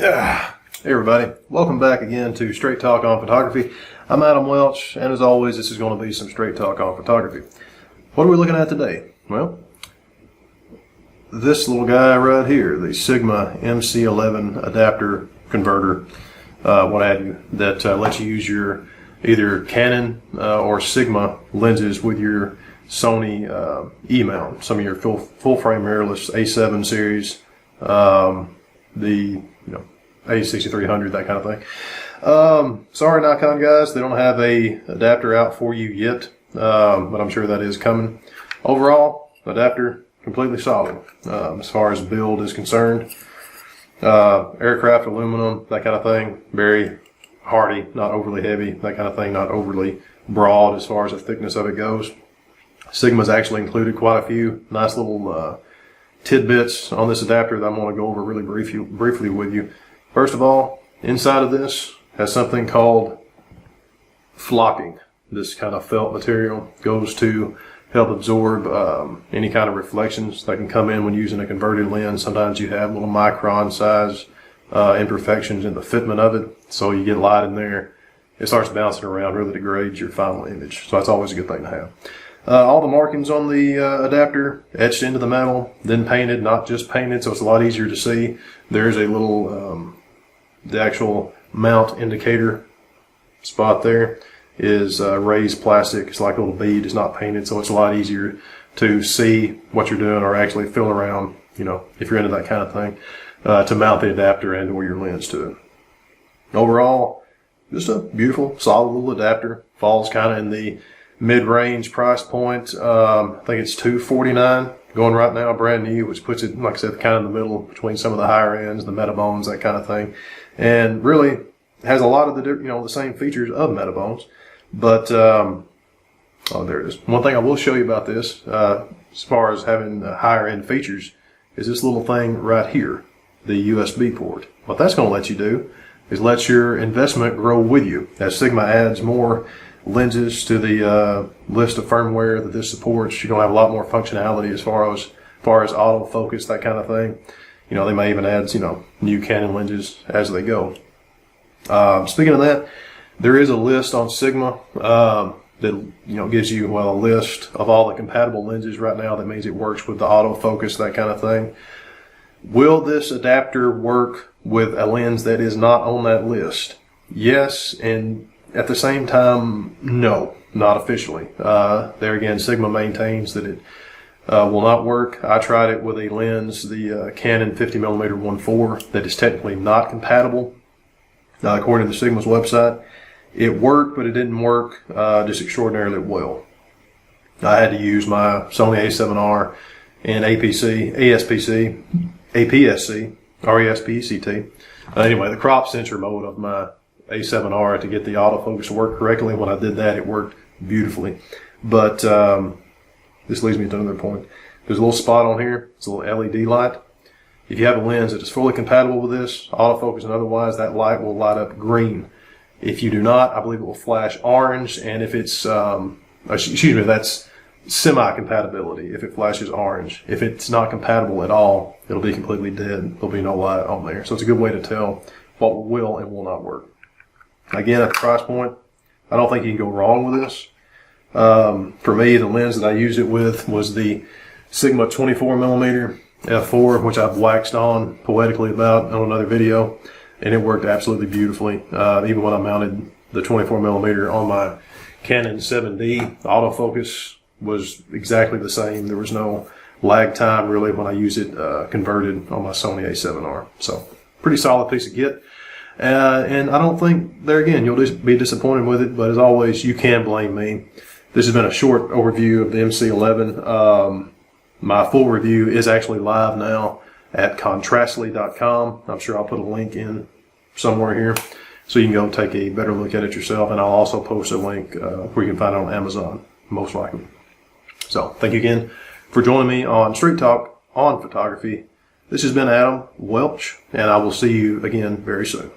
Hey everybody, welcome back again to Straight Talk on Photography. I'm Adam Welch, and as always, this is going to be some Straight Talk on Photography. What are we looking at today? Well, this little guy right here, the Sigma MC-11 adapter converter, what have you, that lets you use your either Canon or Sigma lenses with your Sony E mount, some of your full frame mirrorless A7 series, the A6300, that kind of thing. Sorry Nikon guys, they don't have a adapter out for you yet, but I'm sure that is coming. Overall, adapter completely solid as far as build is concerned. Aircraft aluminum, that kind of thing, very hardy, not overly heavy, that kind of thing, not overly broad as far as the thickness of it goes. Sigma's actually included quite a few nice little tidbits on this adapter that I'm going to go over really briefly with you. First of all, inside of this has something called flocking. This kind of felt material goes to help absorb any kind of reflections that can come in when using a converted lens. Sometimes you have little micron size imperfections in the fitment of it, so you get light in there, it starts bouncing around, really degrades your final image. So that's always a good thing to have. All the markings on the adapter etched into the metal, then painted, not just painted, so it's a lot easier to see. There's a little, the actual mount indicator spot there is raised plastic. It's like a little bead, it's not painted, so it's a lot easier to see what you're doing or actually feel around, you know, if you're into that kind of thing, to mount the adapter and or your lens to it. Overall, just a beautiful, solid little adapter. Falls kind of in the mid-range price point. I think it's $249 going right now, brand new, which puts it, like I said, kind of in the middle between some of the higher ends, the Metabones, that kind of thing, and really has a lot of the the same features of Metabones. But oh, there it is. One thing I will show you about this, as far as having higher end features, is this little thing right here, the USB port. What that's going to let you do is let your investment grow with you. As Sigma adds more lenses to the list of firmware that this supports, you're going to have a lot more functionality as far as autofocus, that kind of thing. You know, they may even add, new Canon lenses as they go. Speaking of that, there is a list on Sigma that gives you a list of all the compatible lenses right now. That means it works with the autofocus, that kind of thing. Will this adapter work with a lens that is not on that list? Yes, and at the same time, no, not officially. There again, Sigma maintains that it will not work. I tried it with a lens, the Canon 50mm 1.4, that is technically not compatible. According to Sigma's website, it worked, but it didn't work just extraordinarily well. I had to use my Sony A7R and APS-C, RESPCT. Anyway, the crop sensor mode of my A7R to get the autofocus to work correctly. When I did that, it worked beautifully. But this leads me to another point. There's a little spot on here. It's a little LED light. If you have a lens that is fully compatible with this, autofocus and otherwise, that light will light up green. If you do not, I believe it will flash orange. And if it's, that's semi-compatibility if it flashes orange. If it's not compatible at all, it'll be completely dead. There'll be no light on there. So it's a good way to tell what will and will not work. Again, at the price point, I don't think you can go wrong with this. For me, the lens that I used it with was the Sigma 24mm f4, which I've waxed on poetically about on another video, and it worked absolutely beautifully. Even when I mounted the 24mm on my Canon 7D, the autofocus was exactly the same. There was no lag time really when I used it converted on my Sony A7R. So pretty solid piece of kit. And I don't think, there again, you'll just be disappointed with it, but as always, you can blame me. This has been a short overview of the MC-11. My full review is actually live now at contrastly.com. I'm sure I'll put a link in somewhere here so you can go take a better look at it yourself, and I'll also post a link where you can find it on Amazon, most likely. So thank you again for joining me on Street Talk on Photography. This has been Adam Welch, and I will see you again very soon.